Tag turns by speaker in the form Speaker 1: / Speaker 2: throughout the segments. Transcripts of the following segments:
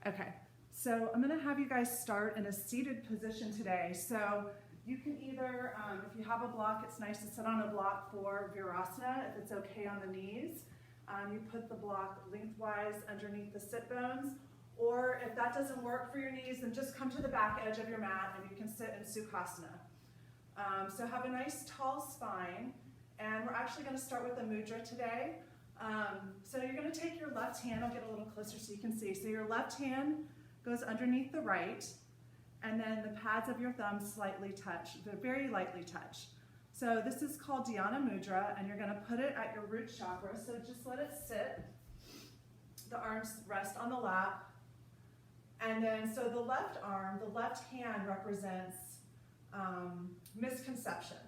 Speaker 1: Okay, so I'm gonna have you guys start in a seated position today. So you can either, if you have a block, it's nice to sit on a block for Virasana, if it's okay on the knees. You put the block lengthwise underneath the sit bones, or if that doesn't work for your knees, then just come to the back edge of your mat and you can sit in Sukhasana. So have a nice tall spine, and we're actually gonna start with a mudra today. So you're gonna take your left hand, I'll get a little closer so you can see. So your left hand goes underneath the right, and then the pads of your thumbs slightly touch, very lightly touch. So this is called Dhyana Mudra, and you're gonna put it at your root chakra, so just let it sit. The arms rest on the lap. And then, so the left arm, the left hand represents misconception.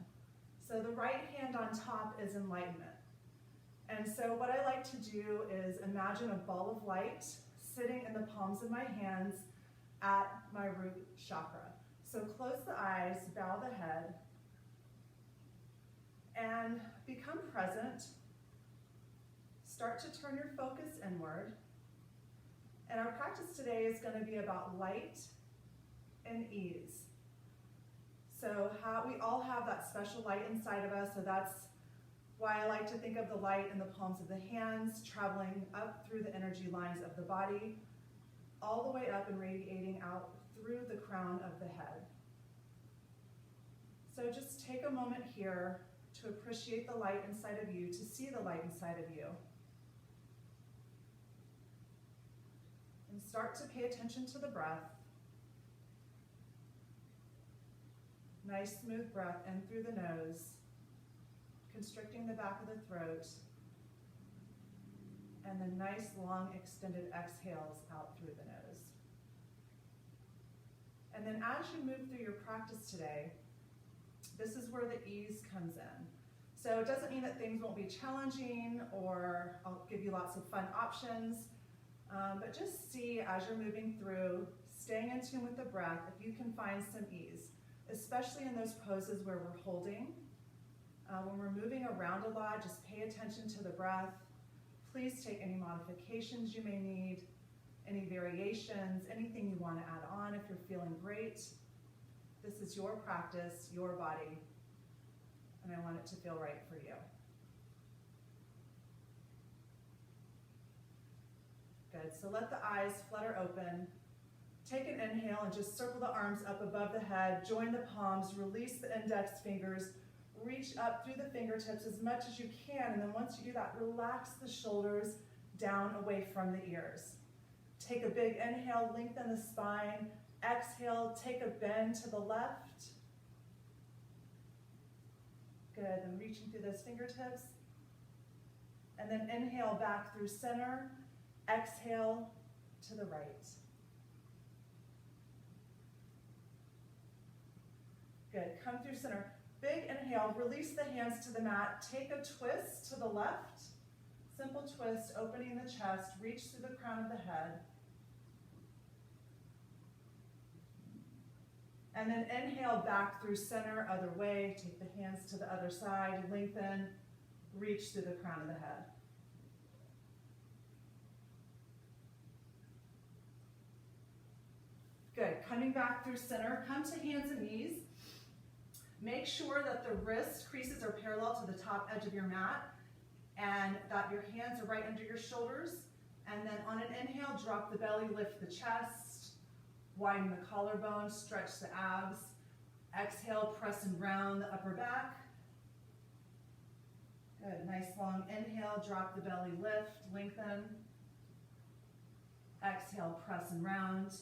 Speaker 1: So the right hand on top is enlightenment. And so what I like to do is imagine a ball of light sitting in the palms of my hands at my root chakra. So close the eyes, bow the head, and become present. Start to turn your focus inward. And our practice today is going to be about light and ease. So we all have that special light inside of us, so that's why I like to think of the light in the palms of the hands, traveling up through the energy lines of the body, all the way up and radiating out through the crown of the head. So just take a moment here to appreciate the light inside of you, to see the light inside of you. And start to pay attention to the breath. Nice smooth breath in through the nose, constricting the back of the throat, and then nice long extended exhales out through the nose. And then as you move through your practice today, this is where the ease comes in. So it doesn't mean that things won't be challenging or I'll give you lots of fun options, but just see as you're moving through, staying in tune with the breath, if you can find some ease, especially in those poses where we're holding. When we're moving around a lot, just pay attention to the breath. Please take any modifications you may need, any variations, anything you want to add on if you're feeling great. This is your practice, your body, and I want it to feel right for you. Good, so let the eyes flutter open. Take an inhale and just circle the arms up above the head, join the palms, release the index fingers, reach up through the fingertips as much as you can, and then once you do that, relax the shoulders down away from the ears. Take a big inhale, lengthen the spine. Exhale, take a bend to the left. Good, and reaching through those fingertips. And then inhale back through center. Exhale to the right. Good, come through center. Big inhale, release the hands to the mat. Take a twist to the left. Simple twist, opening the chest, reach through the crown of the head. And then inhale back through center, other way. Take the hands to the other side, lengthen, reach through the crown of the head. Good, coming back through center, come to hands and knees. Make sure that the wrist creases are parallel to the top edge of your mat and that your hands are right under your shoulders. And then on an inhale, drop the belly, lift the chest, widen the collarbone, stretch the abs. Exhale, press and round the upper back. Good, nice long inhale, drop the belly, lift, lengthen. Exhale, press and round.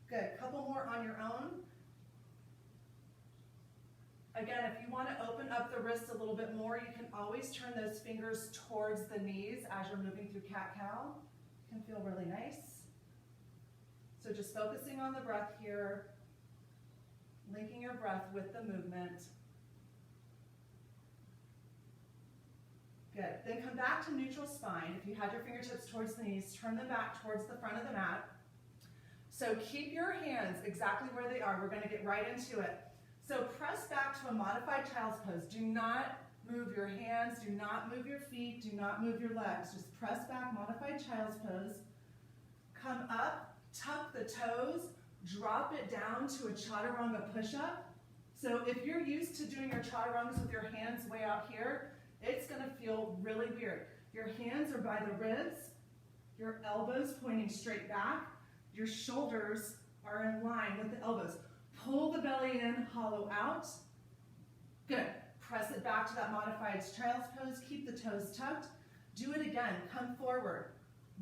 Speaker 1: Good, couple more on your own. Again, if you want to open up the wrists a little bit more, you can always turn those fingers towards the knees as you're moving through cat-cow. It can feel really nice. So just focusing on the breath here, linking your breath with the movement. Good. Then come back to neutral spine. If you had your fingertips towards the knees, turn them back towards the front of the mat. So keep your hands exactly where they are. We're going to get right into it. So press back to a modified child's pose. Do not move your hands, do not move your feet, do not move your legs. Just press back, modified child's pose. Come up, tuck the toes, drop it down to a chaturanga push-up. So if you're used to doing your chaturangas with your hands way out here, it's going to feel really weird. Your hands are by the ribs, your elbows pointing straight back, your shoulders are in line with the elbows. Pull the belly in, hollow out. Good. Press it back to that modified child's pose. Keep the toes tucked. Do it again. Come forward.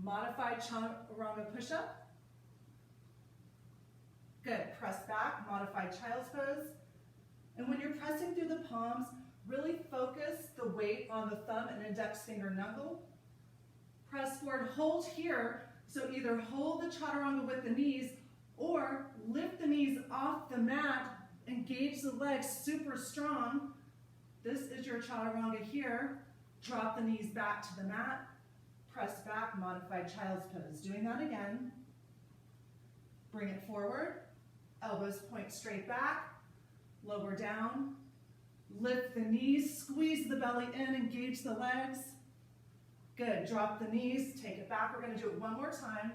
Speaker 1: Modified chaturanga push-up. Good. Press back. Modified child's pose. And when you're pressing through the palms, really focus the weight on the thumb and index finger knuckle. Press forward. Hold here. So either hold the chaturanga with the knees or lift the knees off the mat. Engage the legs super strong. This is your chaturanga here. Drop the knees back to the mat. Press back, modified child's pose. Doing that again. Bring it forward. Elbows point straight back. Lower down. Lift the knees. Squeeze the belly in. Engage the legs. Good. Drop the knees. Take it back. We're going to do it one more time.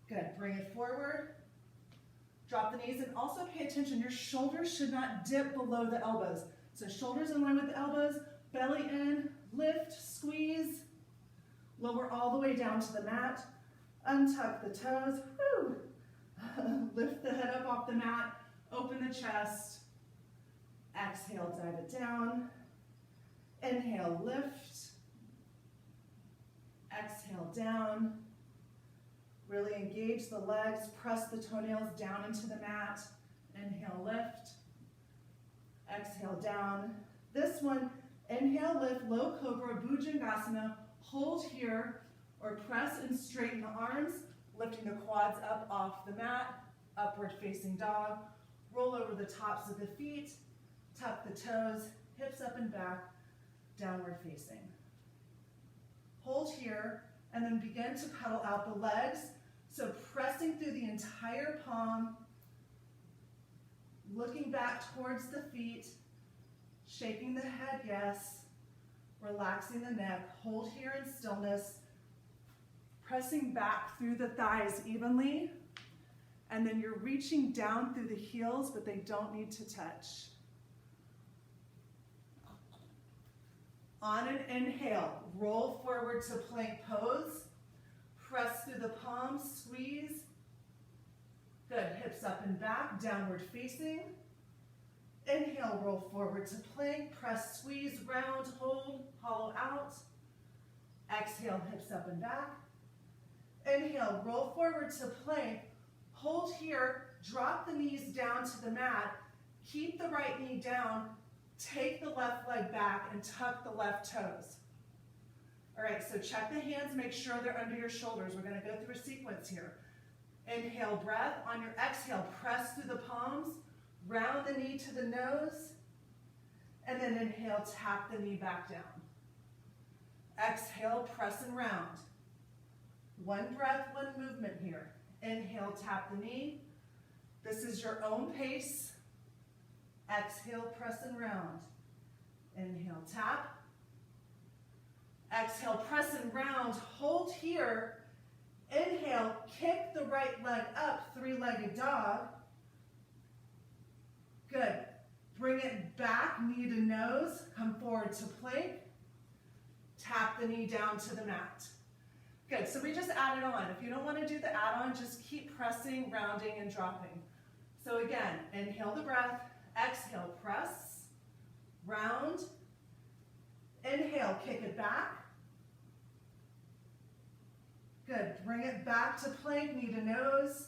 Speaker 1: Good. Bring it forward. Drop the knees, and also pay attention, your shoulders should not dip below the elbows. So shoulders in line with the elbows, belly in, lift, squeeze, lower all the way down to the mat, untuck the toes, whew. Lift the head up off the mat, open the chest, exhale, dive it down, inhale, lift, exhale, down. Really engage the legs, press the toenails down into the mat. Inhale, lift. Exhale, down. This one, inhale, lift, low cobra, bhujangasana. Hold here or press and straighten the arms, lifting the quads up off the mat. Upward facing dog. Roll over the tops of the feet. Tuck the toes, hips up and back, downward facing. Hold here and then begin to pedal out the legs. So pressing through the entire palm, looking back towards the feet, shaking the head, yes, relaxing the neck, hold here in stillness, pressing back through the thighs evenly, and then you're reaching down through the heels, but they don't need to touch. On an inhale, roll forward to plank pose. Press through the palms, squeeze. Good, hips up and back, downward facing. Inhale, roll forward to plank, press, squeeze, round, hold, hollow out. Exhale, hips up and back. Inhale, roll forward to plank, hold here, drop the knees down to the mat, keep the right knee down, take the left leg back and tuck the left toes. All right, so check the hands, make sure they're under your shoulders. We're going to go through a sequence here. Inhale, breath. On your exhale, press through the palms, round the knee to the nose, and then inhale, tap the knee back down. Exhale, press and round. One breath, one movement here. Inhale, tap the knee. This is your own pace. Exhale, press and round. Inhale, tap. Exhale, press and round, hold here. Inhale, kick the right leg up, three-legged dog. Good. Bring it back, knee to nose, come forward to plank. Tap the knee down to the mat. Good, so we just added on. If you don't want to do the add-on, just keep pressing, rounding, and dropping. So again, inhale the breath, exhale, press, round. Inhale, kick it back. Good, bring it back to plank, knee to nose.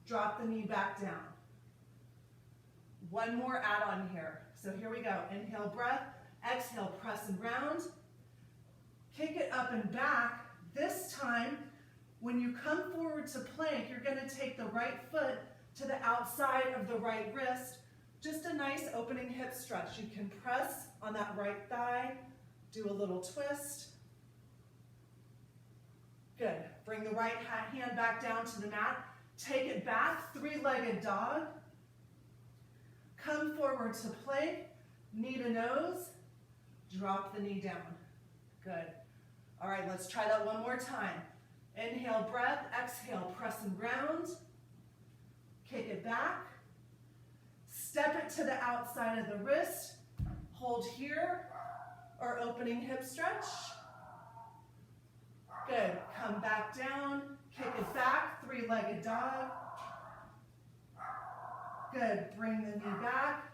Speaker 1: Drop the knee back down. One more add-on here. So here we go. Inhale, breath. Exhale, press and round. Kick it up and back. This time, when you come forward to plank, you're going to take the right foot to the outside of the right wrist. Just a nice opening hip stretch. You can press on that right thigh. Do a little twist. Good. Bring the right hand back down to the mat. Take it back, three-legged dog. Come forward to plank, knee to nose. Drop the knee down. Good. All right, let's try that one more time. Inhale, breath. Exhale, press and ground. Kick it back. Step it to the outside of the wrist. Hold here, or opening hip stretch. Good. Come back down. Kick it back. Three-legged dog. Good. Bring the knee back.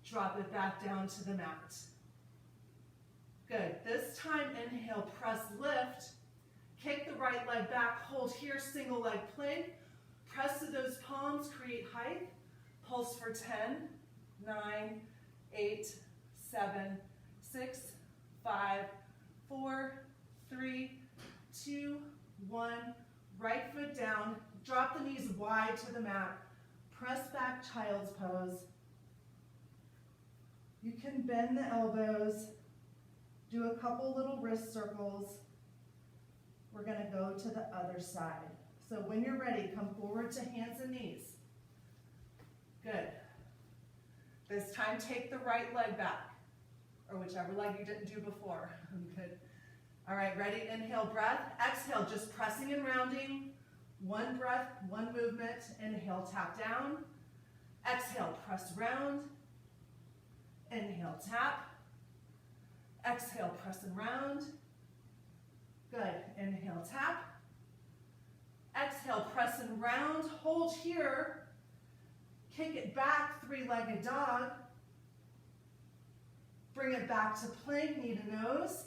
Speaker 1: Drop it back down to the mat. Good. This time, inhale, press, lift. Kick the right leg back. Hold here, single leg plank. Press to those palms, create height. Pulse for 10, 9, 8, 7, 6, 5, 4, 3, 2, 1. Right foot down. Drop the knees wide to the mat. Press back, child's pose. You can bend the elbows. Do a couple little wrist circles. We're going to go to the other side. So when you're ready, come forward to hands and knees. Good. This time, take the right leg back, or whichever leg you didn't do before. Good. All right, ready? Inhale, breath. Exhale, just pressing and rounding. One breath, one movement. Inhale, tap down. Exhale, press round. Inhale, tap. Exhale, press and round. Good. Inhale, tap. Exhale, press and round. Hold here. Kick it back, three-legged dog. Bring it back to plank, knee to nose.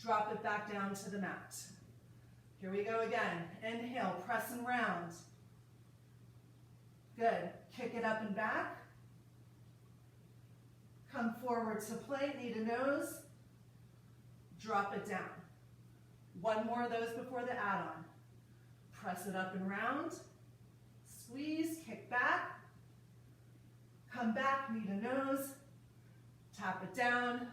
Speaker 1: Drop it back down to the mat. Here we go again. Inhale, press and round. Good. Kick it up and back. Come forward to plank, knee to nose. Drop it down. One more of those before the add-on. Press it up and round. Squeeze, kick back. Come back, knee to nose. Tap it down.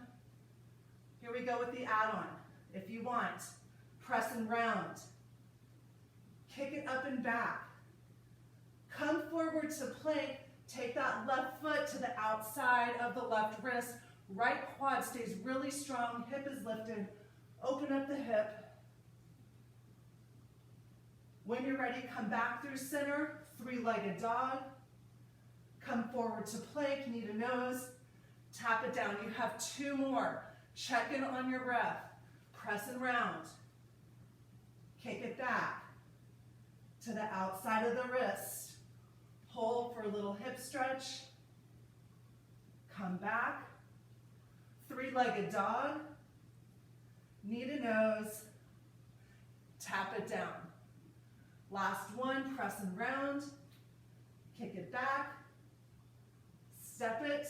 Speaker 1: Here we go with the add-on. If you want, press and round. Kick it up and back. Come forward to plank. Take that left foot to the outside of the left wrist. Right quad stays really strong. Hip is lifted. Open up the hip. When you're ready, come back through center. Three-legged dog. Come forward to plank, knee to nose. Tap it down. You have two more. Check in on your breath. Press and round. Kick it back to the outside of the wrist. Hold for a little hip stretch. Come back. Three-legged dog. Knee to nose. Tap it down. Last one, press and round. Kick it back. Step it.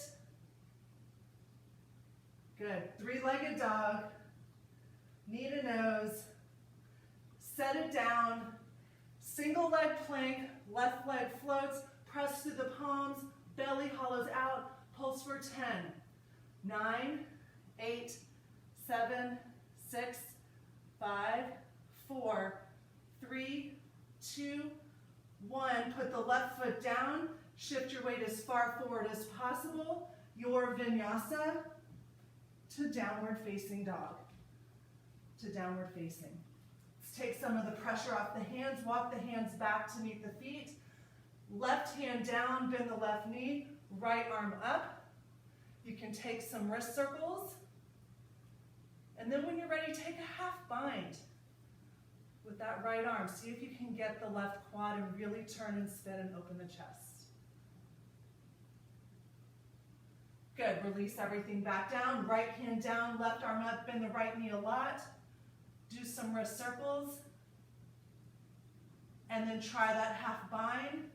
Speaker 1: Good. Three-legged dog. Knee to nose. Set it down. Single leg plank. Left leg floats. Press through the palms. Belly hollows out. Pulse for 10, 9, 8, 7, 6, 5, 4, 3, 2, 1. Put the left foot down. Shift your weight as far forward as possible. Your vinyasa to downward facing dog. To downward facing. Let's take some of the pressure off the hands. Walk the hands back to meet the feet. Left hand down, bend the left knee. Right arm up. You can take some wrist circles. And then when you're ready, take a half bind with that right arm. See if you can get the left quad and really turn and spin and open the chest. Good. Release everything back down. Right hand down, left arm up, bend the right knee a lot. Do some wrist circles. And then try that half bind.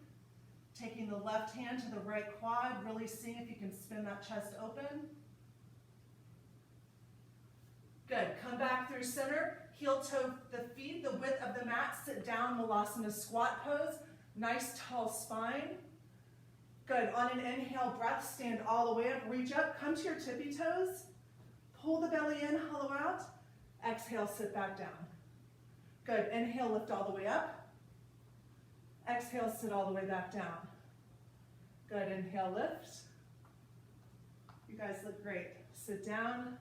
Speaker 1: Taking the left hand to the right quad, really seeing if you can spin that chest open. Good. Come back through center. Heel toe the feet, the width of the mat. Sit down, Malasana squat pose. Nice tall spine. Good. On an inhale breath, stand all the way up. Reach up. Come to your tippy toes. Pull the belly in, hollow out. Exhale, sit back down. Good. Inhale, lift all the way up. Exhale, sit all the way back down. Good. Inhale, lift. You guys look great. Sit down.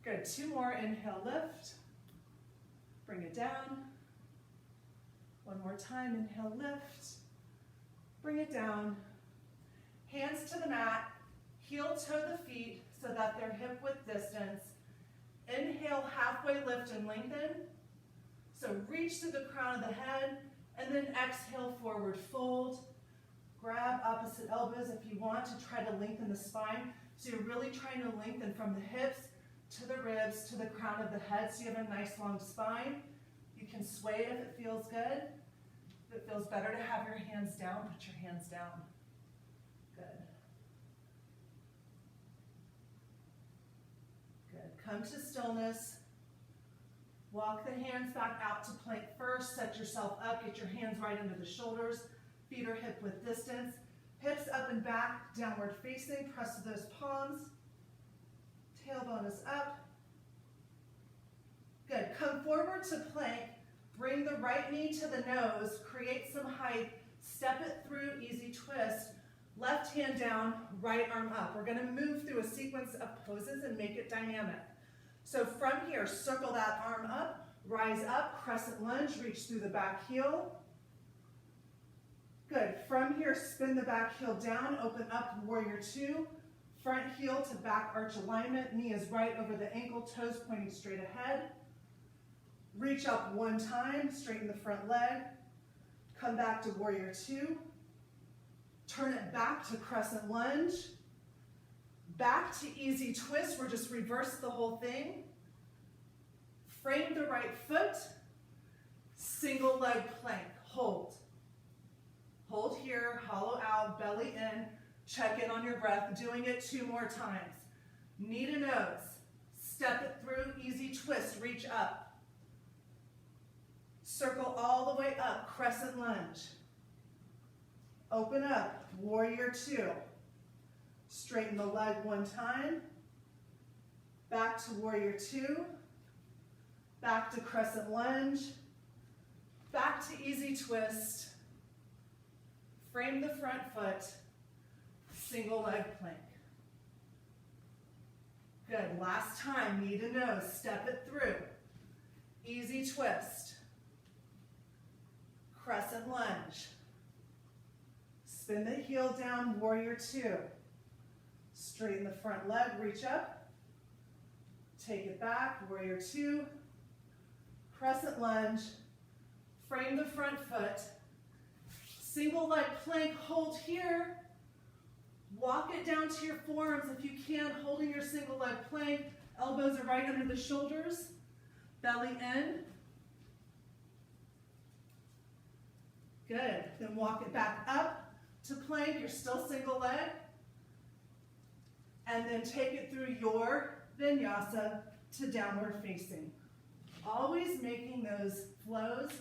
Speaker 1: Good. Two more. Inhale, lift. Bring it it down. One more time, inhale, lift. Bring it down. Hands to the mat, heel toe the feet so that they're hip width distance. Inhale, halfway lift and lengthen. So reach to the crown of the head, and then exhale, forward fold. Grab opposite elbows if you want to try to lengthen the spine. So you're really trying to lengthen from the hips to the ribs to the crown of the head so you have a nice long spine. You can sway if it feels good. If it feels better to have your hands down, put your hands down. Good. Good. Come to stillness. Walk the hands back out to plank first. Set yourself up. Get your hands right under the shoulders. Feet are hip width distance. Hips up and back, downward facing. Press to those palms. Tailbone is up. Good. Come forward to plank. Bring the right knee to the nose. Create some height. Step it through. Easy twist. Left hand down, right arm up. We're going to move through a sequence of poses and make it dynamic. So from here, circle that arm up. Rise up. Crescent lunge. Reach through the back heel. Good. From here, spin the back heel down, open up, warrior two. Front heel to back arch alignment. Knee is right over the ankle, toes pointing straight ahead. Reach up one time, straighten the front leg. Come back to warrior two. Turn it back to crescent lunge. Back to easy twist. We're just reverse the whole thing. Frame the right foot. Single leg plank. Hold. Hold here, hollow out, belly in, check in on your breath, doing it 2 more times. Knee to nose, step it through, easy twist, reach up. Circle all the way up, crescent lunge. Open up, warrior two. Straighten the leg one time. Back to warrior two. Back to crescent lunge. Back to easy twist. Frame the front foot, single leg plank. Good, last time, knee to nose, step it through. Easy twist. Crescent lunge. Spin the heel down, warrior two. Straighten the front leg, reach up. Take it back, warrior two. Crescent lunge. Frame the front foot. Single leg plank, hold here. Walk it down to your forearms if you can, holding your single leg plank. Elbows are right under the shoulders. Belly in. Good. Then walk it back up to plank. You're still single leg. And then take it through your vinyasa to downward facing. Always making those flows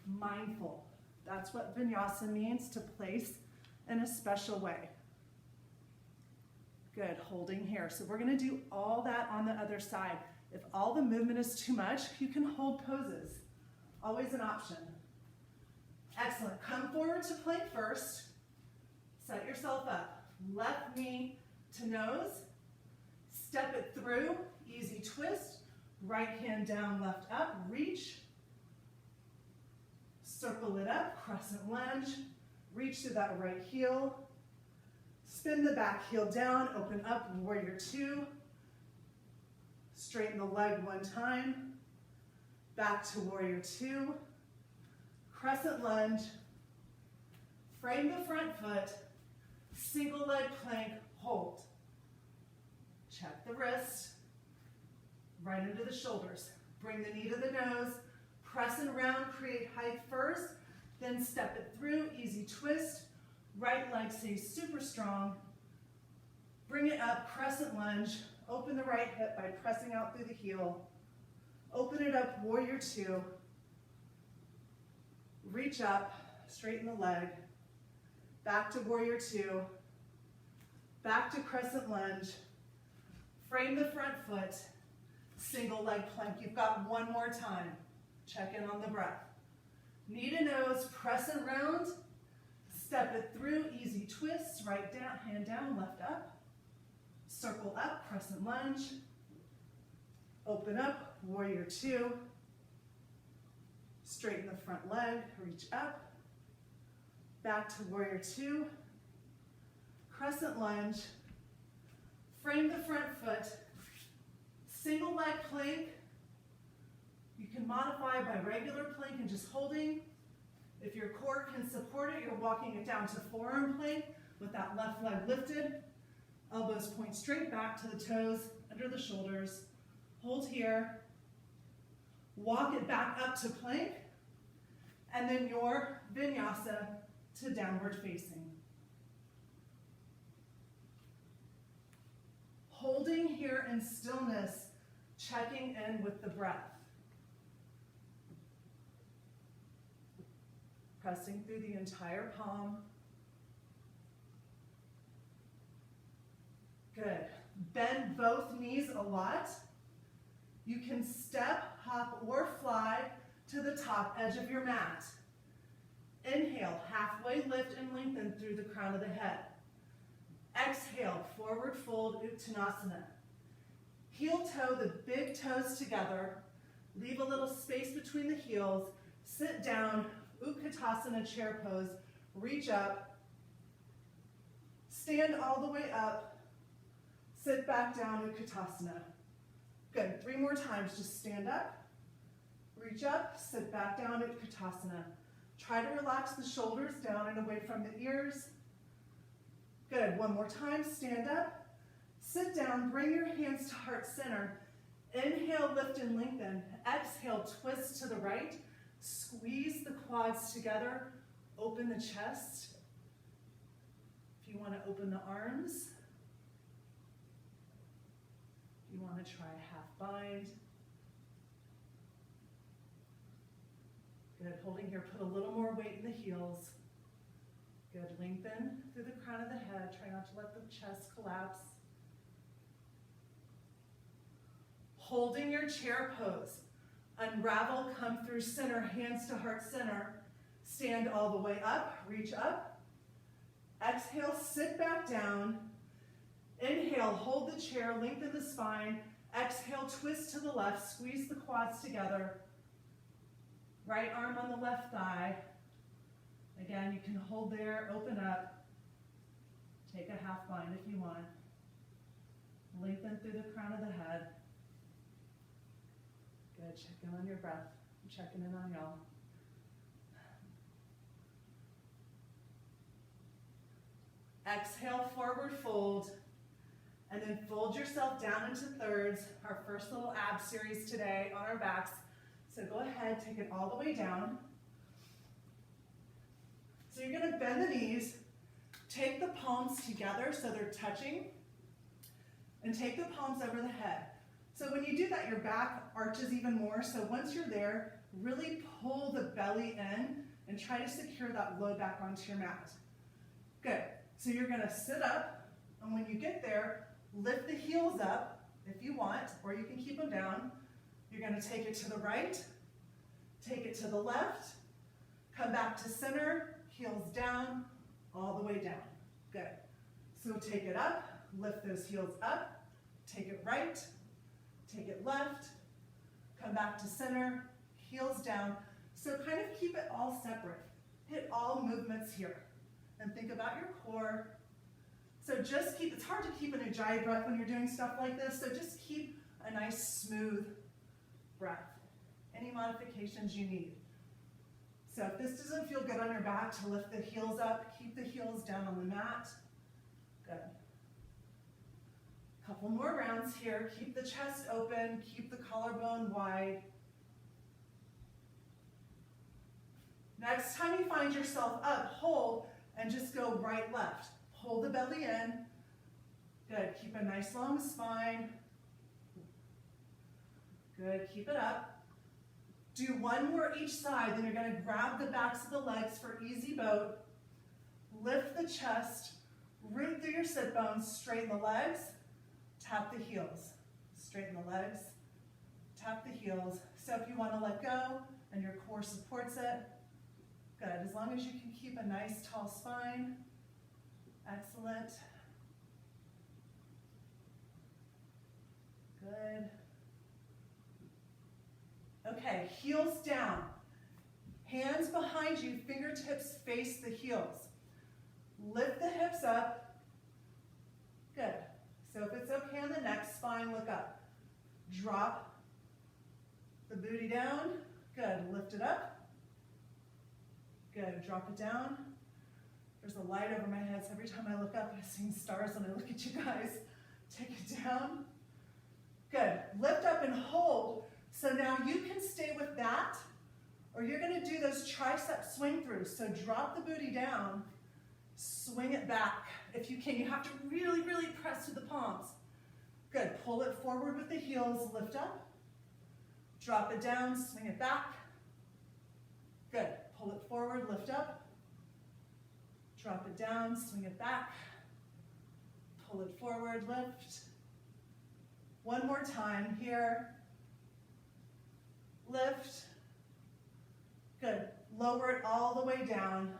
Speaker 1: mindful. That's what vinyasa means, to place in a special way. Good, holding here. So we're going to do all that on the other side. If all the movement is too much, you can hold poses. Always an option. Excellent. Come forward to plank first. Set yourself up. Left knee to nose. Step it through. Easy twist. Right hand down, left up. Reach. Circle it up. Crescent lunge. Reach to that right heel. Spin the back heel down. Open up. Warrior two. Straighten the leg one time. Back to warrior two. Crescent lunge. Frame the front foot. Single leg plank. Hold. Check the wrist. Right into the shoulders. Bring the knee to the nose. Press and round. Create height first. Then step it through. Easy twist. Right leg stays super strong. Bring it up. Crescent lunge. Open the right hip by pressing out through the heel. Open it up. Warrior two. Reach up. Straighten the leg. Back to warrior two. Back to crescent lunge. Frame the front foot. Single leg plank. You've got one more time. Check in on the breath. Knee to nose, press and round. Step it through, easy twists. Right down, hand down, left up. Circle up, crescent lunge. Open up, warrior two. Straighten the front leg, reach up. Back to warrior two. Crescent lunge. Frame the front foot. Single leg plank. You can modify by regular plank and just holding. If your core can support it, you're walking it down to forearm plank with that left leg lifted. Elbows point straight back to the toes, under the shoulders. Hold here. Walk it back up to plank. And then your vinyasa to downward facing. Holding here in stillness, checking in with the breath. Pressing through the entire palm. Good. Bend both knees a lot. You can step, hop, or fly to the top edge of your mat. Inhale, halfway lift and lengthen through the crown of the head. Exhale, forward fold, Uttanasana. Heel toe the big toes together. Leave a little space between the heels. Sit down, Utkatasana chair pose. Reach up. Stand all the way up. Sit back down, Utkatasana. Good, 3 more times. Just stand up, reach up, sit back down, Utkatasana. Try to relax the shoulders down and away from the ears. Good, 1 more time. Stand up, sit down, bring your hands to heart center. Inhale, lift and lengthen. Exhale, twist to the right. Squeeze the quads together. Open the chest. If you want to open the arms. If you want to try half bind. Good, holding here, put a little more weight in the heels. Good, lengthen through the crown of the head. Try not to let the chest collapse. Holding your chair pose. Unravel, come through center, hands to heart center. Stand all the way up, reach up. Exhale, sit back down. Inhale, hold the chair, lengthen the spine. Exhale, twist to the left, squeeze the quads together. Right arm on the left thigh. Again, you can hold there, open up. Take a half bind if you want. Lengthen through the crown of the head. Good, check in on your breath. I'm checking in on y'all. Exhale, forward fold. And then fold yourself down into thirds. Our first little ab series today on our backs. So go ahead, take it all the way down. So you're going to bend the knees. Take the palms together so they're touching. And take the palms over the head. So when you do that, your back arches even more. So once you're there, really pull the belly in and try to secure that low back onto your mat. Good. So you're going to sit up, and when you get there, lift the heels up if you want, or you can keep them down. You're going to take it to the right, take it to the left, come back to center, heels down, all the way down. Good. So take it up, lift those heels up, take it right, take it left, come back to center, heels down. So kind of keep it all separate. Hit all movements here. And think about your core. So just keep, it's hard to keep an ujjayi breath when you're doing stuff like this, so just keep a nice smooth breath. Any modifications you need. So if this doesn't feel good on your back, to lift the heels up, keep the heels down on the mat. Good. Couple more rounds here. Keep the chest open, keep the collarbone wide. Next time you find yourself up, hold and just go right, left. Hold the belly in. Good, keep a nice long spine. Good, keep it up. Do 1 more each side, then you're gonna grab the backs of the legs for easy boat. Lift the chest, root through your sit bones, straighten the legs, tap the heels. Straighten the legs, tap the heels. So if you wanna let go and your core supports it, good, as long as you can keep a nice tall spine. Excellent. Good. Okay, heels down. Hands behind you, fingertips face the heels. Lift the hips up. Good. So if it's okay on the neck, spine, look up. Drop the booty down. Good. Lift it up. Good. Drop it down. There's a light over my head, so every time I look up, I see stars when I look at you guys. Take it down. Good. Lift up and hold. So now you can stay with that, or you're going to do those tricep swing throughs. So drop the booty down, swing it back. If you can, you have to really, really press to the palms. Good. Pull it forward with the heels, lift up. Drop it down, swing it back. Good. Pull it forward, lift up. Drop it down, swing it back. Pull it forward, lift. One more time here. Lift. Good. Lower it all the way down.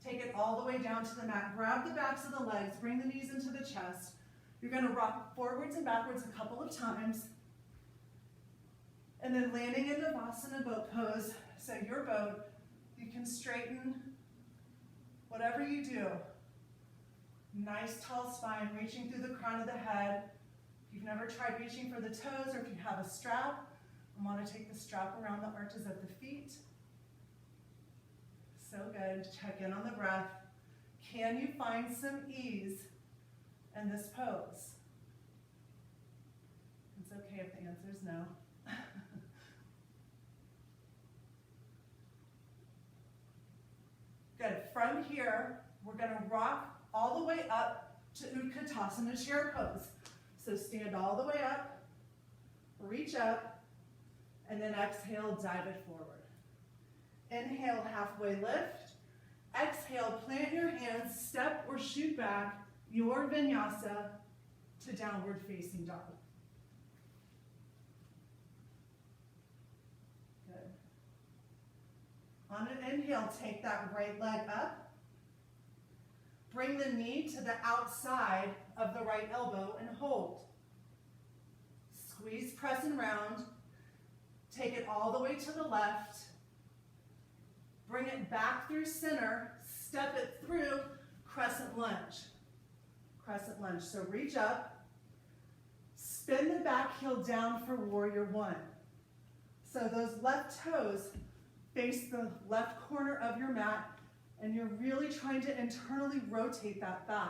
Speaker 1: Take it all the way down to the mat. Grab the backs of the legs, bring the knees into the chest. You're going to rock forwards and backwards a couple of times. And then landing in Navasana boat pose. So your boat, you can straighten whatever you do. Nice tall spine, reaching through the crown of the head. If you've never tried reaching for the toes, or if you have a strap, I want to take the strap around the arches of the feet. So good. Check in on the breath. Can you find some ease in this pose? It's okay if the answer is no. Good. From here, we're going to rock all the way up to Utkatasana chair pose. So stand all the way up, reach up, and then exhale, dive it forward. Inhale, halfway lift. Exhale, plant your hands, step or shoot back your vinyasa to downward facing dog. Good. On an inhale, take that right leg up. Bring the knee to the outside of the right elbow and hold. Squeeze, press, and round. Take it all the way to the left. Bring it back through center. Step it through crescent lunge. Crescent lunge. So reach up. Spin the back heel down for warrior one. So those left toes face the left corner of your mat, and you're really trying to internally rotate that thigh.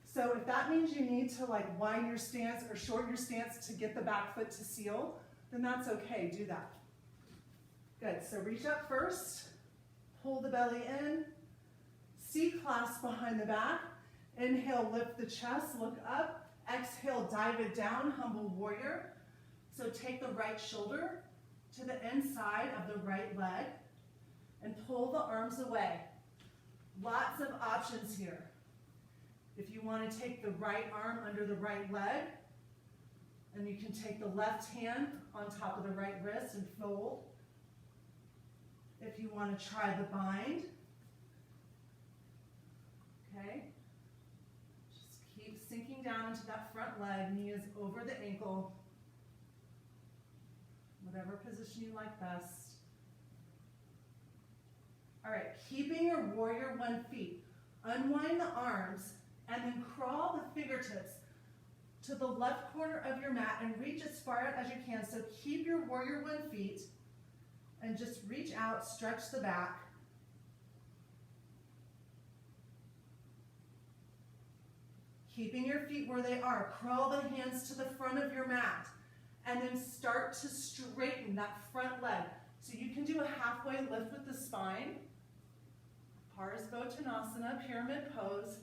Speaker 1: So if that means you need to like widen your stance or shorten your stance to get the back foot to seal, then that's okay, do that. Good, so reach up first, pull the belly in, C-clasp behind the back, inhale, lift the chest, look up, exhale, dive it down, humble warrior. So take the right shoulder to the inside of the right leg and pull the arms away. Lots of options here. If you want to take the right arm under the right leg, and you can take the left hand on top of the right wrist and fold. If you want to try the bind, okay? Just keep sinking down into that front leg, knee is over the ankle. Whatever position you like best. All right, keeping your warrior one feet. Unwind the arms and then crawl the fingertips to the left corner of your mat and reach as far out as you can. So keep your warrior one feet and just reach out, stretch the back. Keeping your feet where they are, crawl the hands to the front of your mat and then start to straighten that front leg. So you can do a halfway lift with the spine. Parsvottanasana, pyramid pose.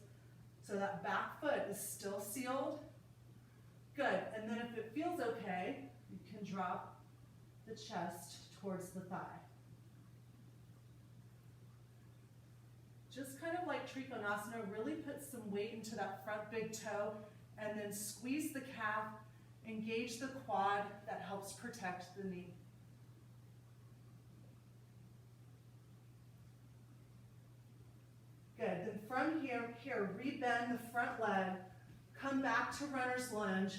Speaker 1: So that back foot is still sealed. Good, and then if it feels okay, you can drop the chest towards the thigh. Just kind of like Trikonasana, really put some weight into that front big toe and then squeeze the calf, engage the quad, that helps protect the knee. Good, then from here, rebend the front leg, come back to runner's lunge,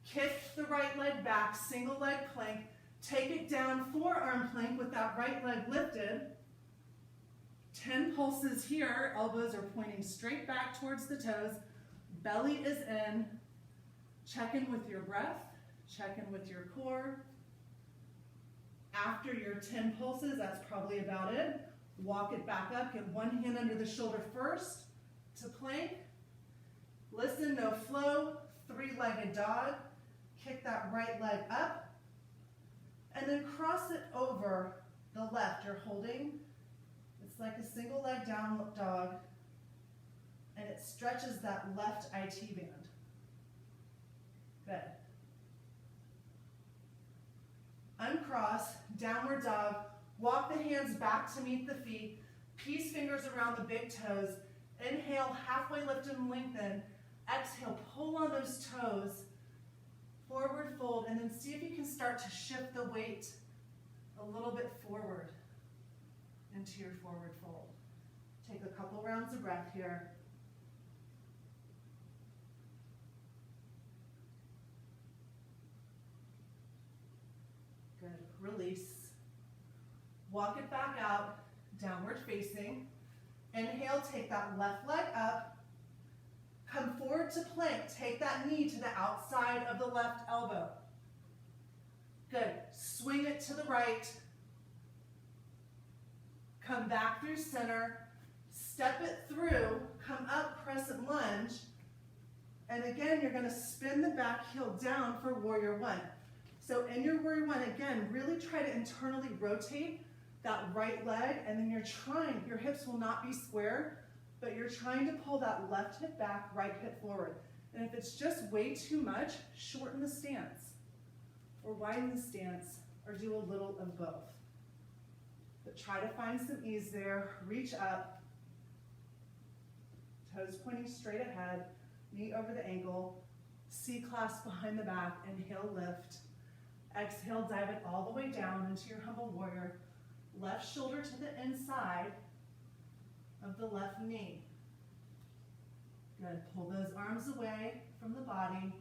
Speaker 1: kick the right leg back, single leg plank, Take it down, forearm plank with that right leg lifted. 10 pulses here. Elbows are pointing straight back towards the toes. Belly is in. Check in with your breath. Check in with your core. After your 10 pulses, that's probably about it. Walk it back up. Get one hand under the shoulder first to plank. Listen, no flow. Three-legged dog. Kick that right leg up. And then cross it over the left. You're holding. It's like a single leg down dog. And it stretches that left IT band. Good. Uncross, downward dog. Walk the hands back to meet the feet. Peace fingers around the big toes. Inhale, halfway lift and lengthen. Exhale, pull on those toes. Forward fold, and then see if you can start to shift the weight a little bit forward into your forward fold. Take a couple rounds of breath here. Good. Release. Walk it back out, downward facing. Inhale, take that left leg up. Come forward to plank. Take that knee to the outside of the left elbow. Good. Swing it to the right. Come back through center. Step it through. Come up, crescent lunge. And again, you're going to spin the back heel down for warrior one. So in your warrior one, again, really try to internally rotate that right leg, and then you're trying, your hips will not be square, but you're trying to pull that left hip back, right hip forward. And if it's just way too much, shorten the stance, or widen the stance, or do a little of both. But try to find some ease there. Reach up, toes pointing straight ahead, knee over the ankle, C-clasp behind the back, inhale, lift. Exhale, dive it all the way down into your humble warrior. Left shoulder to the inside of the left knee. Good. Pull those arms away from the body.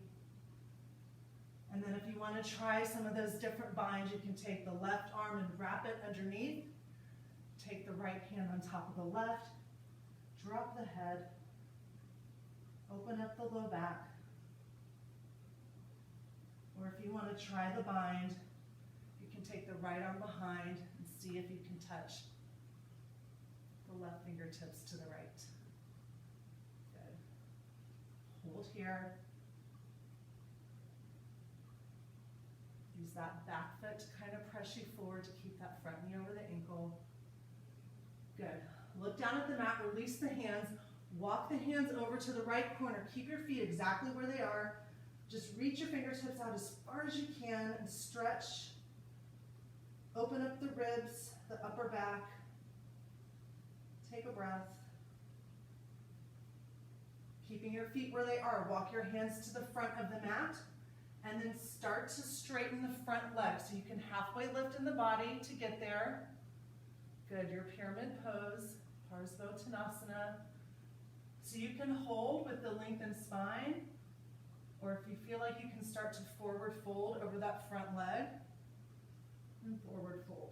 Speaker 1: And then if you want to try some of those different binds, you can take the left arm and wrap it underneath. Take the right hand on top of the left. Drop the head. Open up the low back. Or if you want to try the bind, you can take the right arm behind and see if you can touch the left fingertips to the right. Good. Hold here. Use that back foot to kind of press you forward to keep that front knee over the ankle. Good. Look down at the mat, release the hands, walk the hands over to the right corner. Keep your feet exactly where they are. Just reach your fingertips out as far as you can and stretch. Open up the ribs, the upper back. Take a breath. Keeping your feet where they are, walk your hands to the front of the mat and then start to straighten the front leg. So you can halfway lift in the body to get there. Good, your pyramid pose, Parsvottanasana. So you can hold with the lengthened spine, or if you feel like you can start to forward fold over that front leg, and forward fold.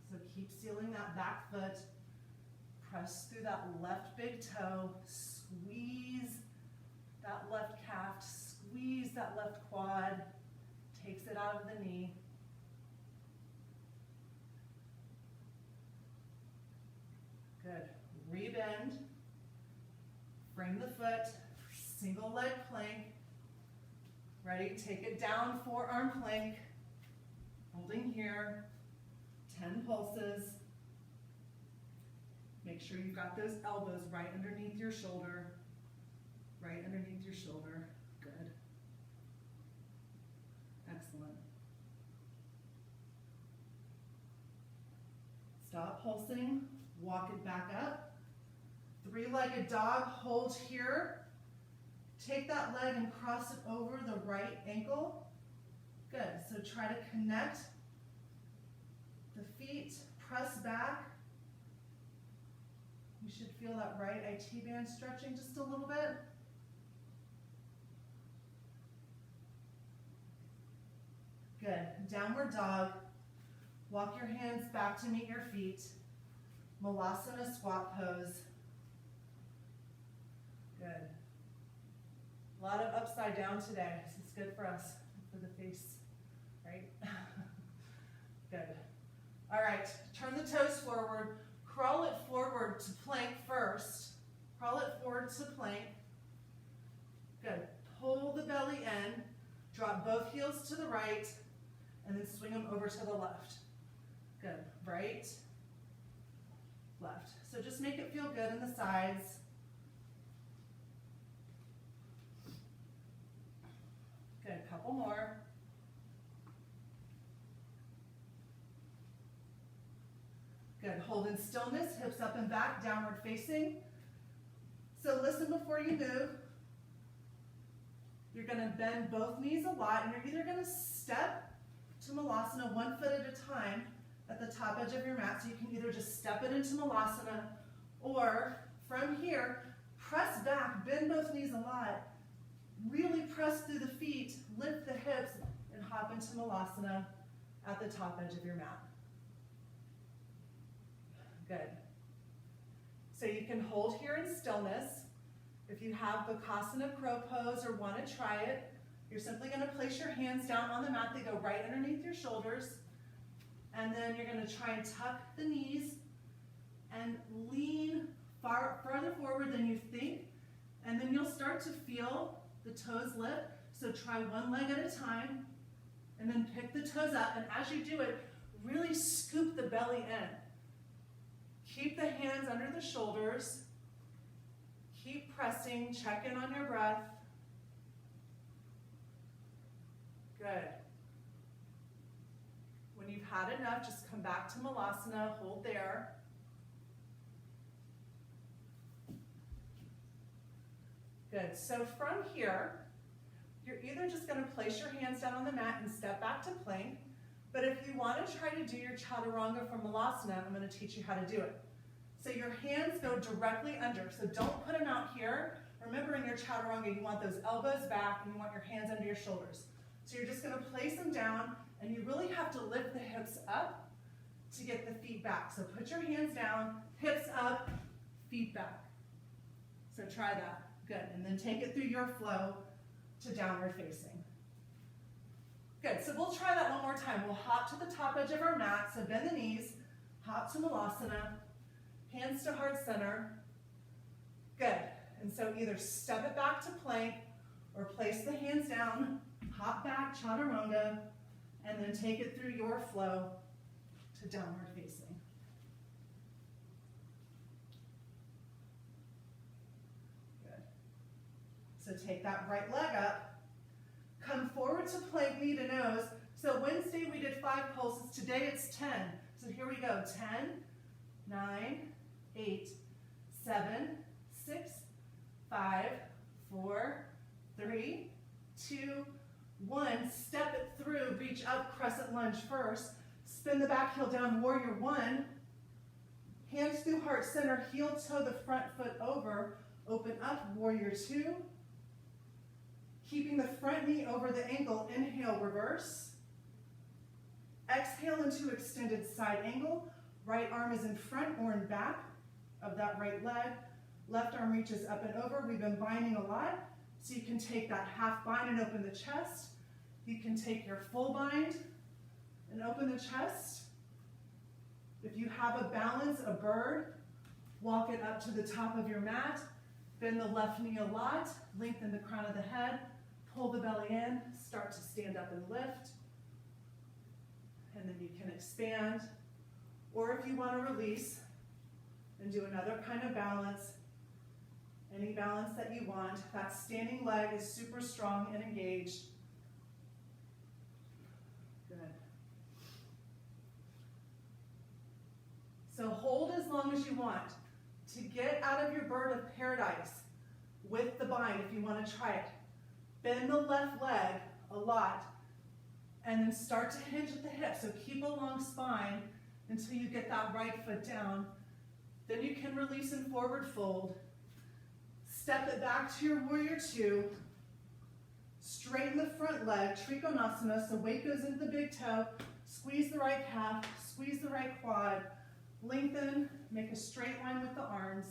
Speaker 1: So keep sealing that back foot. Press through that left big toe. Squeeze that left calf. Squeeze that left quad. Takes it out of the knee. Good. Rebend. Frame the foot. Single leg plank. Ready? Take it down, forearm plank. Holding here. 10 pulses. Make sure you've got those elbows right underneath your shoulder. Right underneath your shoulder. Good. Excellent. Stop pulsing. Walk it back up. Three-legged dog. Hold here. Take that leg and cross it over the right ankle. Good. So try to connect the feet. Press back. You should feel that right IT band stretching just a little bit. Good. Downward dog. Walk your hands back to meet your feet. Malasana squat pose. Good. A lot of upside down today. This is good for us, for the face, right? Good. All right, turn the toes forward. Crawl it forward to plank first. Crawl it forward to plank. Good. Pull the belly in. Drop both heels to the right, and then swing them over to the left. Good. Right, left. So just make it feel good in the sides. Good. A couple more. Good. Hold in stillness, hips up and back, downward facing. So listen before you move. You're going to bend both knees a lot, and you're either going to step to Malasana 1 foot at a time at the top edge of your mat. So you can either just step it into Malasana, or from here, press back, bend both knees a lot, really press through the feet, lift the hips, and hop into Malasana at the top edge of your mat. Good. So you can hold here in stillness. If you have Bakasana crow pose or want to try it, you're simply going to place your hands down on the mat. They go right underneath your shoulders. And then you're going to try and tuck the knees and lean farther forward than you think. And then you'll start to feel the toes lift. So try one leg at a time, and then pick the toes up. And as you do it, really scoop the belly in. Keep the hands under the shoulders. Keep pressing. Check in on your breath. Good. When you've had enough, just come back to Malasana. Hold there. Good. So from here, you're either just going to place your hands down on the mat and step back to plank. But if you want to try to do your chaturanga from Malasana, I'm going to teach you how to do it. So your hands go directly under. So don't put them out here. Remember, in your chaturanga, you want those elbows back and you want your hands under your shoulders. So you're just going to place them down, and you really have to lift the hips up to get the feet back. So put your hands down, hips up, feet back. So try that. Good. And then take it through your flow to downward facing. Good. So we'll try that one more time. We'll hop to the top edge of our mat. So bend the knees, hop to Malasana, hands to heart center. Good. And so either step it back to plank or place the hands down, hop back, chaturanga, and then take it through your flow to downward facing. Good. So take that right leg up, come forward to plank, knee to nose. So Wednesday we did 5 pulses, today it's 10. So here we go, 10, 9, 8, 7, 6, 5, 4, 3, 2, 1. Step it through, reach up, crescent lunge first. Spin the back heel down, warrior 1. Hands through heart center, heel toe the front foot over. Open up, warrior 2. Keeping the front knee over the ankle, inhale, reverse. Exhale into extended side angle. Right arm is in front or in back of that right leg. Left arm reaches up and over. We've been binding a lot, so you can take that half bind and open the chest. You can take your full bind and open the chest. If you have a balance, a bird, walk it up to the top of your mat. Bend the left knee a lot. Lengthen the crown of the head. Pull the belly in. Start to stand up and lift. And then you can expand. Or if you want to release and do another kind of balance, any balance that you want. That standing leg is super strong and engaged. Good. So hold as long as you want. To get out of your bird of paradise with the bind, if you want to try it, bend the left leg a lot and then start to hinge at the hip. So keep a long spine until you get that right foot down. Then you can release and forward fold. Step it back to your warrior 2. Straighten the front leg, Trikonasana, so weight goes into the big toe. Squeeze the right calf, squeeze the right quad. Lengthen, make a straight line with the arms.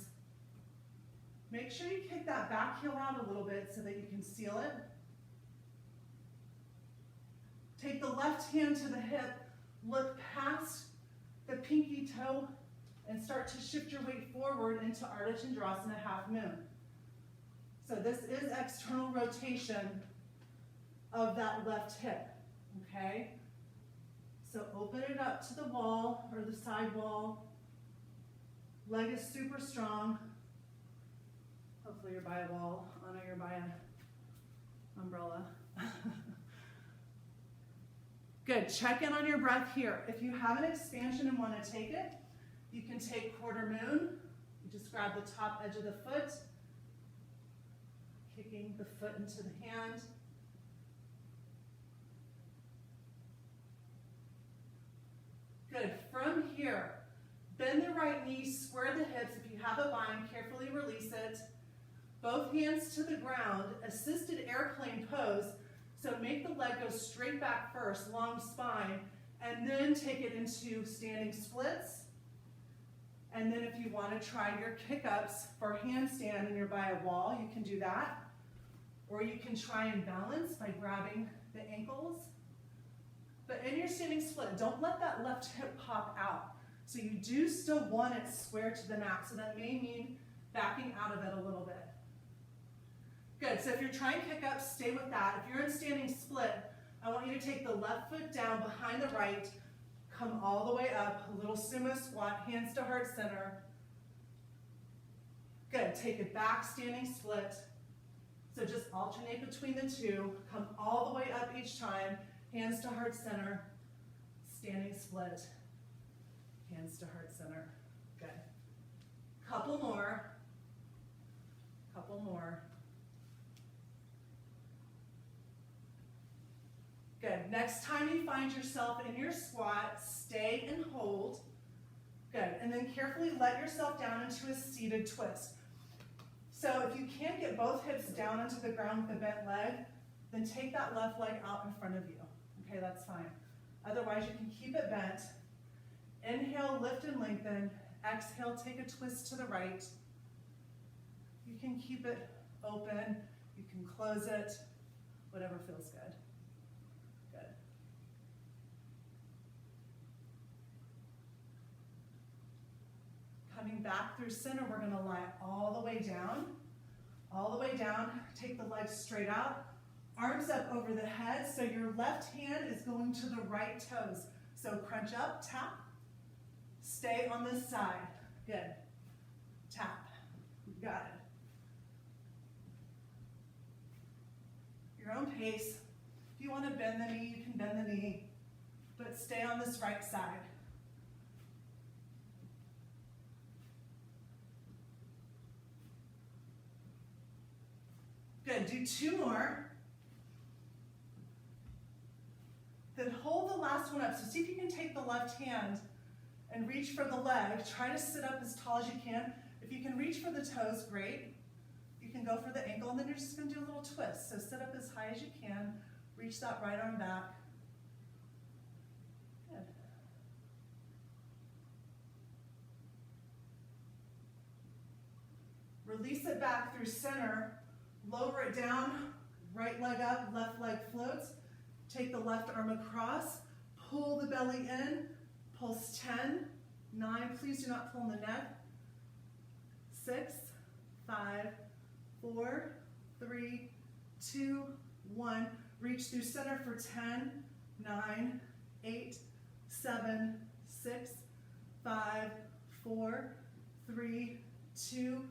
Speaker 1: Make sure you kick that back heel out a little bit so that you can seal it. Take the left hand to the hip, look past the pinky toe, and start to shift your weight forward into Ardha Chandrasana, half moon. So this is external rotation of that left hip, okay? So open it up to the wall or the side wall. Leg is super strong. Hopefully you're by a wall. I know you're by an umbrella. Good, check in on your breath here. If you have an expansion and want to take it, you can take quarter moon. You just grab the top edge of the foot, kicking the foot into the hand. Good, from here, bend the right knee, square the hips. If you have a bind, carefully release it. Both hands to the ground, assisted airplane pose. So make the leg go straight back first, long spine, and then take it into standing splits. And then if you want to try your kick-ups for handstand and you're by a wall, you can do that. Or you can try and balance by grabbing the ankles. But in your standing split, don't let that left hip pop out. So you do still want it square to the mat. So that may mean backing out of it a little bit. Good, so if you're trying kick-ups, stay with that. If you're in standing split, I want you to take the left foot down behind the right, come all the way up, a little sumo squat, hands to heart center. Good, take it back, standing split. So just alternate between the two, come all the way up each time, hands to heart center, standing split, hands to heart center. Good. Couple more, couple more. Good. Next time you find yourself in your squat, stay and hold. Good. And then carefully let yourself down into a seated twist. So if you can't get both hips down into the ground with a bent leg, then take that left leg out in front of you. Okay, that's fine. Otherwise, you can keep it bent. Inhale, lift and lengthen. Exhale, take a twist to the right. You can keep it open. You can close it, whatever feels good. Coming back through center, we're going to lie all the way down. All the way down, take the legs straight out. Arms up over the head, so your left hand is going to the right toes. So crunch up, tap. Stay on this side. Good. Tap. You got it. Your own pace. If you want to bend the knee, you can bend the knee. But stay on this right side. Good, do two more. Then hold the last one up. So see if you can take the left hand and reach for the leg. Try to sit up as tall as you can. If you can reach for the toes, great. You can go for the ankle, and then you're just going to do a little twist. So sit up as high as you can. Reach that right arm back. Good. Release it back through center. Lower it down, right leg up, left leg floats. Take the left arm across, pull the belly in, pulse 10, 9, please do not pull in the neck. 6, 5, 4, 3, 2, 1. Reach through center for 10, 9, 8, 7, 6, 5, 4, 3, 2,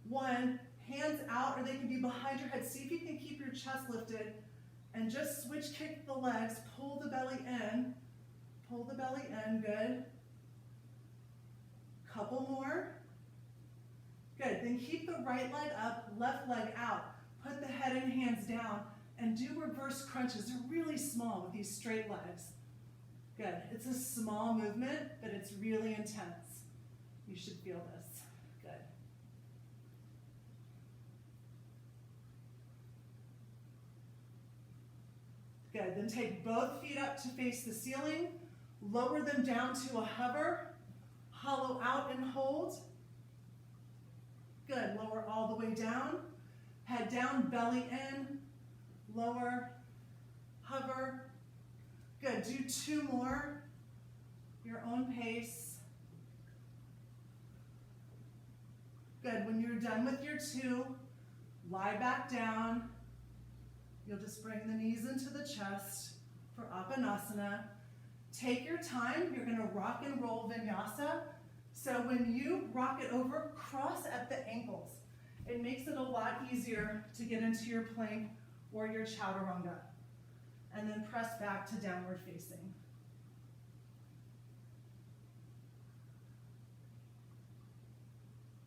Speaker 1: 1. Hands out, or they can be behind your head. See if you can keep your chest lifted and just switch kick the legs. Pull the belly in. Pull the belly in. Good. Couple more. Good. Then keep the right leg up, left leg out. Put the head and hands down and do reverse crunches. They're really small with these straight legs. Good. It's a small movement, but it's really intense. You should feel this. Good, then take both feet up to face the ceiling, lower them down to a hover, hollow out and hold. Good, lower all the way down, head down, belly in, lower, hover. Good, do 2 more, your own pace. Good, when you're done with your 2, lie back down. You'll just bring the knees into the chest for Apanasana. Take your time, you're gonna rock and roll vinyasa. So when you rock it over, cross at the ankles. It makes it a lot easier to get into your plank or your chaturanga. And then press back to downward facing.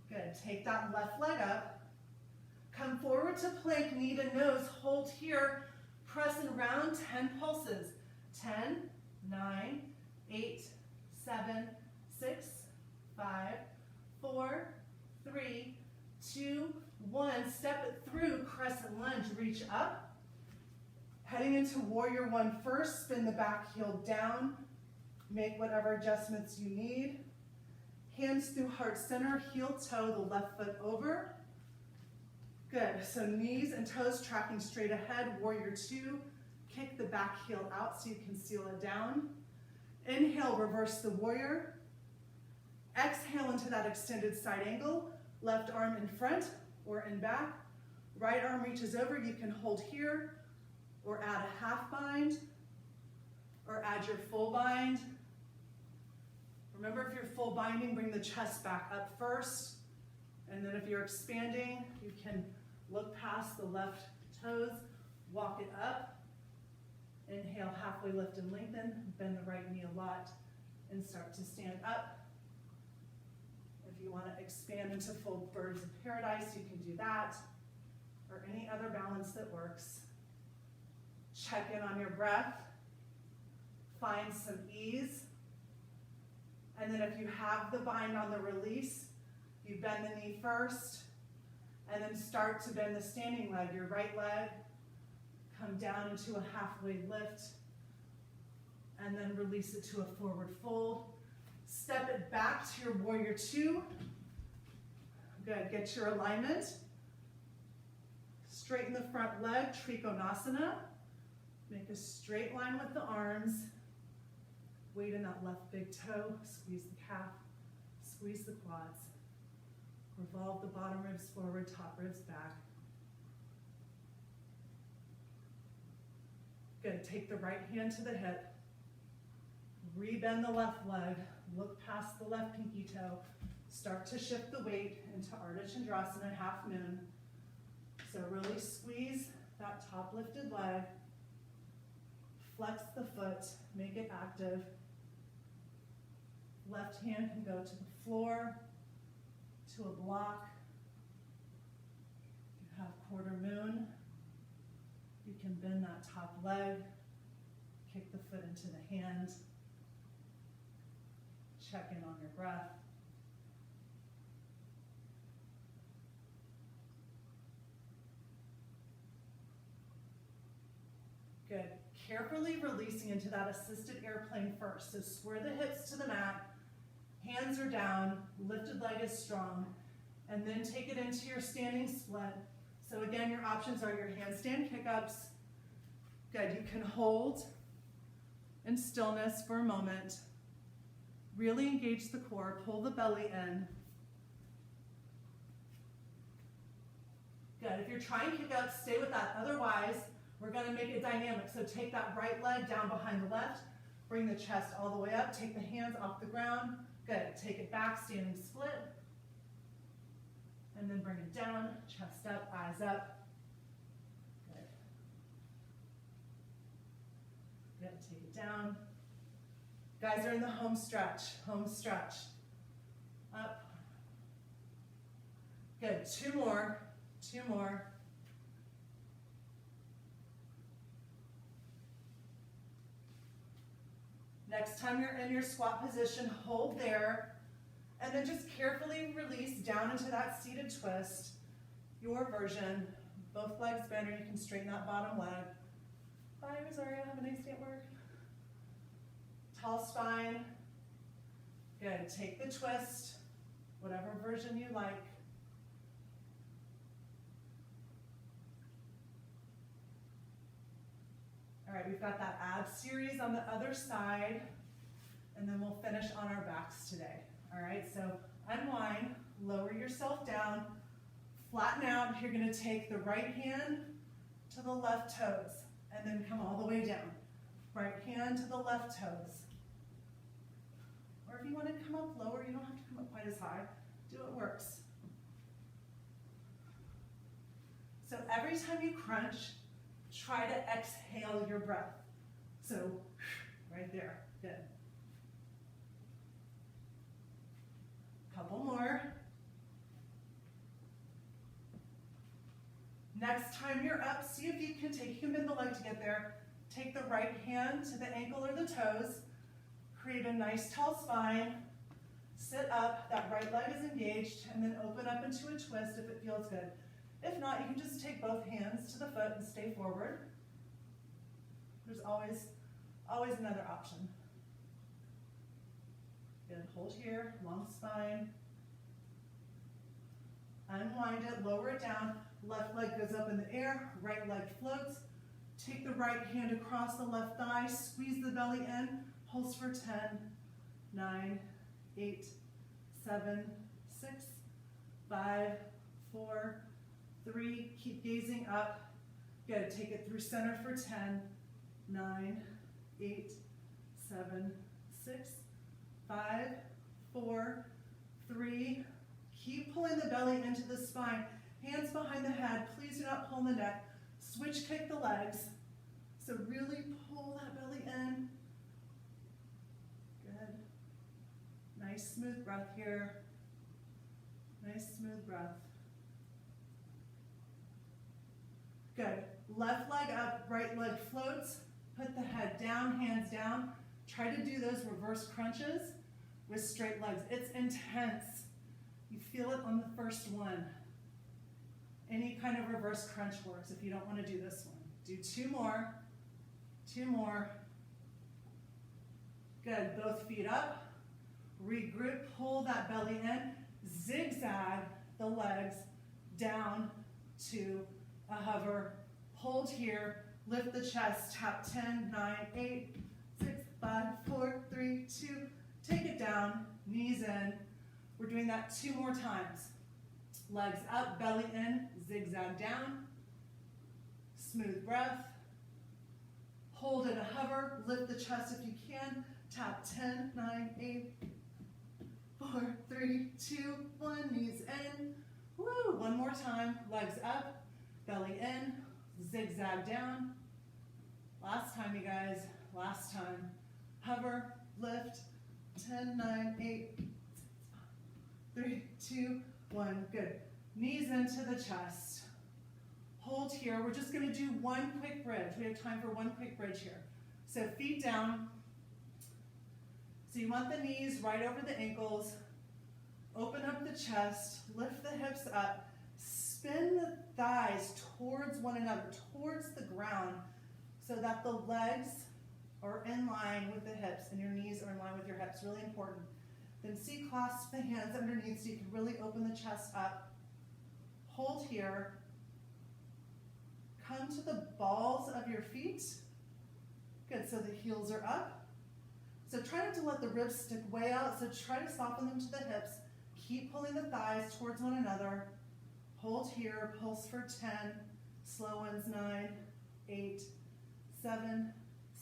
Speaker 1: Good, take that left leg up. Come forward to plank, knee to nose, hold here, press and round 10 pulses. 10, 9, 8, 7, 6, 5, 4, 3, 2, 1. Step it through, crescent lunge, reach up. Heading into warrior 1 first, spin the back heel down, make whatever adjustments you need. Hands through heart center, heel toe, the left foot over. Good, so knees and toes tracking straight ahead, warrior 2. Kick the back heel out so you can seal it down. Inhale, reverse the warrior. Exhale into that extended side angle. Left arm in front or in back. Right arm reaches over, you can hold here or add a half bind or add your full bind. Remember, if you're full binding, bring the chest back up first. And then if you're expanding, you can look past the left toes, walk it up. Inhale, halfway lift and lengthen, bend the right knee a lot, and start to stand up. If you want to expand into full birds of paradise, you can do that, or any other balance that works. Check in on your breath, find some ease, and then if you have the bind on the release, you bend the knee first, and then start to bend the standing leg, your right leg, come down into a halfway lift, and then release it to a forward fold. Step it back to your warrior 2. Good, get your alignment. Straighten the front leg, Trikonasana. Make a straight line with the arms. Weight in that left big toe, squeeze the calf, squeeze the quads. Revolve the bottom ribs forward, top ribs back. Good, take the right hand to the hip. Rebend the left leg, look past the left pinky toe. Start to shift the weight into Ardha Chandrasana, half moon. So really squeeze that top lifted leg. Flex the foot, make it active. Left hand can go to the floor, to a block. You have quarter moon. You can bend that top leg, kick the foot into the hand. Check in on your breath. Good. Carefully releasing into that assisted airplane first. So square the hips to the mat, hands are down, lifted leg is strong, and then take it into your standing split. So again, your options are your handstand kick-ups. Good, you can hold in stillness for a moment. Really engage the core, pull the belly in. Good, if you're trying kick-ups, stay with that. Otherwise, we're gonna make it dynamic. So take that right leg down behind the left, bring the chest all the way up, take the hands off the ground. Good, take it back, standing split. And then bring it down, chest up, eyes up. Good. Good, take it down. Guys are in the home stretch, home stretch. Up. Good, two more. Next time you're in your squat position, hold there, and then just carefully release down into that seated twist, your version. Both legs bend, or you can straighten that bottom leg. Bye, Rosario. Have a nice day at work. Tall spine. Good. Take the twist, whatever version you like. All right, we've got that ab series on the other side, and then we'll finish on our backs today. All right, so unwind, lower yourself down, flatten out. You're gonna take the right hand to the left toes, and then come all the way down. Right hand to the left toes. Or if you want to come up lower, you don't have to come up quite as high. Do what works. So every time you crunch, try to exhale your breath. So right there, good. Couple more. Next time you're up, see if you can bend the leg to get there. Take the right hand to the ankle or the toes. Create a nice tall spine. Sit up, that right leg is engaged, and then open up into a twist if it feels good. If not, you can just take both hands to the foot and stay forward. There's always another option. Good, hold here, long spine. Unwind it, lower it down. Left leg goes up in the air, right leg floats. Take the right hand across the left thigh, squeeze the belly in, pulse for 10, 9, 8, 7, 6, 5, 4, 3, keep gazing up. Good, take it through center for 10, 9, 8, 7, 6, 5, 4, 3, keep pulling the belly into the spine. Hands behind the head, please do not pull the neck. Switch kick the legs. So really pull that belly in. Good. Nice smooth breath here. Nice smooth breath. Good. Left leg up, right leg floats. Put the head down, hands down. Try to do those reverse crunches with straight legs. It's intense. You feel it on the first one. Any kind of reverse crunch works if you don't want to do this one. Do two more. Two more. Good. Both feet up. Regroup. Pull that belly in. Zigzag the legs down to a hover. Hold here. Lift the chest. Tap 10, 9, 8, 6, 5, 4, 3, 2. Take it down. Knees in. We're doing that 2 more times. Legs up, belly in, zigzag down. Smooth breath. Hold it a hover. Lift the chest if you can. Tap 10, 9, 8, 4, 3, 2, 1. Knees in. Woo! One more time. Legs up, belly in, zigzag down. Last time, you guys. Last time. Hover, lift. 10, 9, 8, 3, 2, 1. Good. Knees into the chest. Hold here. We're just going to do one quick bridge. We have time for one quick bridge here. So feet down. So you want the knees right over the ankles. Open up the chest. Lift the hips up. Spin the thighs towards one another, towards the ground, so that the legs are in line with the hips and your knees are in line with your hips. Really important. Then clasp the hands underneath so you can really open the chest up. Hold here. Come to the balls of your feet. Good, so the heels are up. So try not to let the ribs stick way out, so try to soften them to the hips. Keep pulling the thighs towards one another. Hold here, pulse for 10, slow ones 9, 8, 7,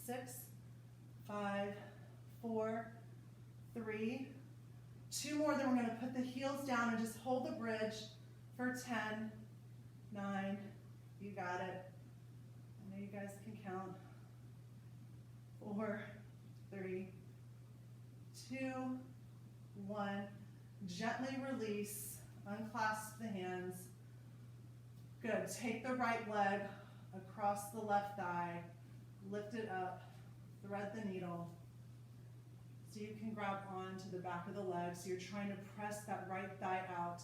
Speaker 1: 6, 5, 4, 3, 2 more, then we're going to put the heels down and just hold the bridge for 10, 9, you got it. I know you guys can count. 4, 3, 2, 1. Gently release, unclasp the hands. Good, take the right leg across the left thigh, lift it up, thread the needle. So you can grab onto the back of the leg. So you're trying to press that right thigh out,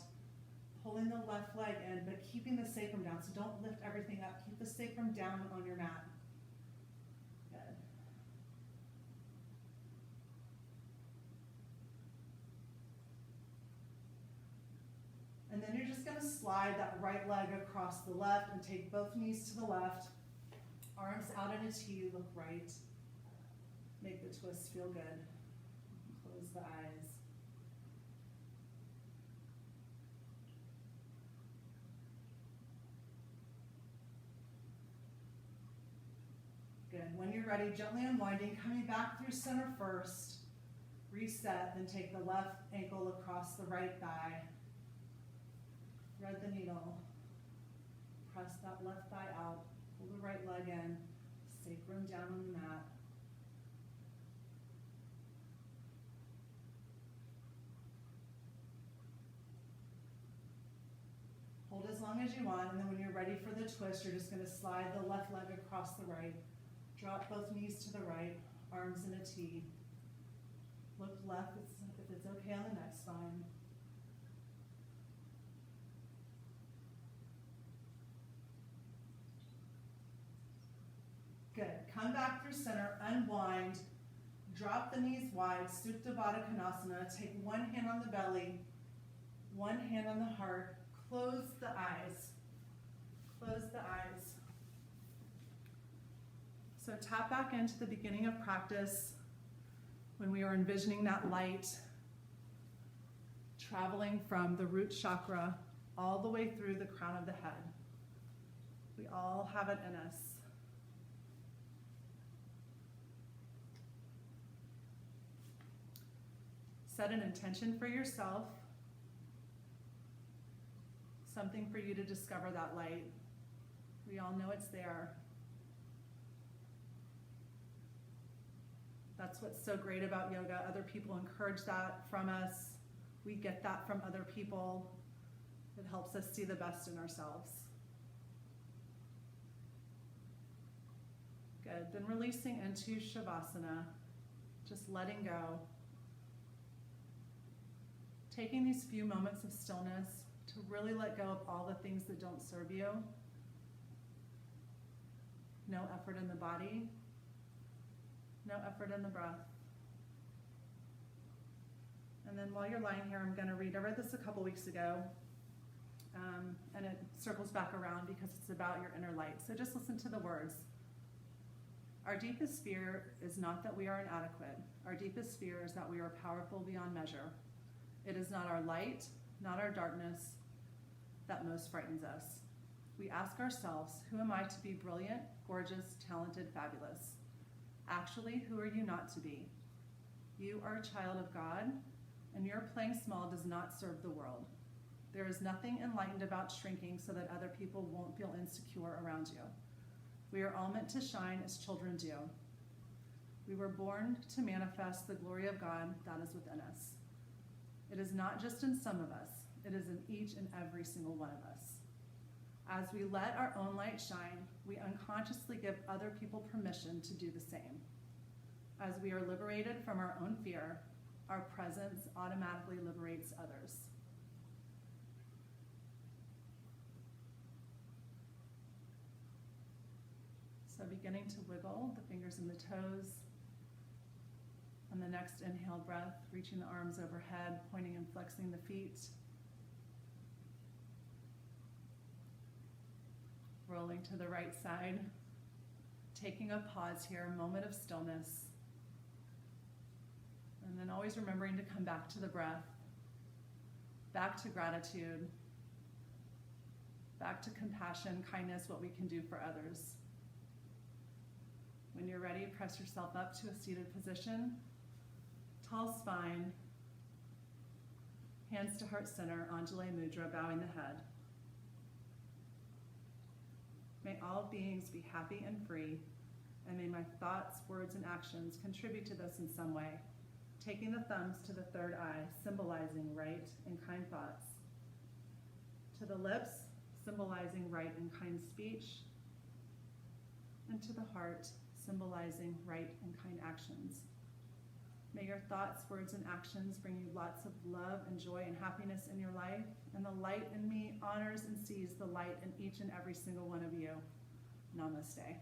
Speaker 1: pulling the left leg in, but keeping the sacrum down. So don't lift everything up. Keep the sacrum down on your mat. gonna slide that right leg across the left and take both knees to the left. Arms out in a T, look right. Make the twist feel good. Close the eyes. Good. When you're ready, gently unwinding, coming back through center first. Reset, then take the left ankle across the right thigh. Thread the needle. Press that left thigh out. Pull the right leg in. Sacrum down on the mat. Hold as long as you want, and then when you're ready for the twist, you're just going to slide the left leg across the right. Drop both knees to the right, arms in a T. Look left if it's okay on the neck spine. Good. Come back through center, unwind. Drop the knees wide, Supta Baddha Konasana. Take one hand on the belly, one hand on the heart. Close the eyes. Close the eyes. So tap back into the beginning of practice when we were envisioning that light traveling from the root chakra all the way through the crown of the head. We all have it in us. Set an intention for yourself, something for you to discover that light. We all know it's there. That's what's so great about yoga. Other people encourage that from us. We get that from other people. It helps us see the best in ourselves. Good. Then releasing into Shavasana, just letting go. Taking these few moments of stillness to really let go of all the things that don't serve you. No effort in the body. No effort in the breath. And then while you're lying here, I'm going to read. I read this a couple weeks ago, and it circles back around because it's about your inner light. So just listen to the words. Our deepest fear is not that we are inadequate. Our deepest fear is that we are powerful beyond measure. It is not our light, not our darkness, that most frightens us. We ask ourselves, who am I to be brilliant, gorgeous, talented, fabulous? Actually, who are you not to be? You are a child of God, and your playing small does not serve the world. There is nothing enlightened about shrinking so that other people won't feel insecure around you. We are all meant to shine as children do. We were born to manifest the glory of God that is within us. It is not just in some of us, it is in each and every single one of us. As we let our own light shine, we unconsciously give other people permission to do the same. As we are liberated from our own fear, our presence automatically liberates others. So beginning to wiggle the fingers and the toes. On the next inhale breath, reaching the arms overhead, pointing and flexing the feet. Rolling to the right side. Taking a pause here, a moment of stillness. And then always remembering to come back to the breath, back to gratitude, back to compassion, kindness, what we can do for others. When you're ready, press yourself up to a seated position. Tall spine, hands to heart center, Anjali Mudra, bowing the head. May all beings be happy and free, and may my thoughts, words, and actions contribute to this in some way. Taking the thumbs to the third eye, symbolizing right and kind thoughts. To the lips, symbolizing right and kind speech. And to the heart, symbolizing right and kind actions. May your thoughts, words, and actions bring you lots of love and joy and happiness in your life, and the light in me honors and sees the light in each and every single one of you. Namaste.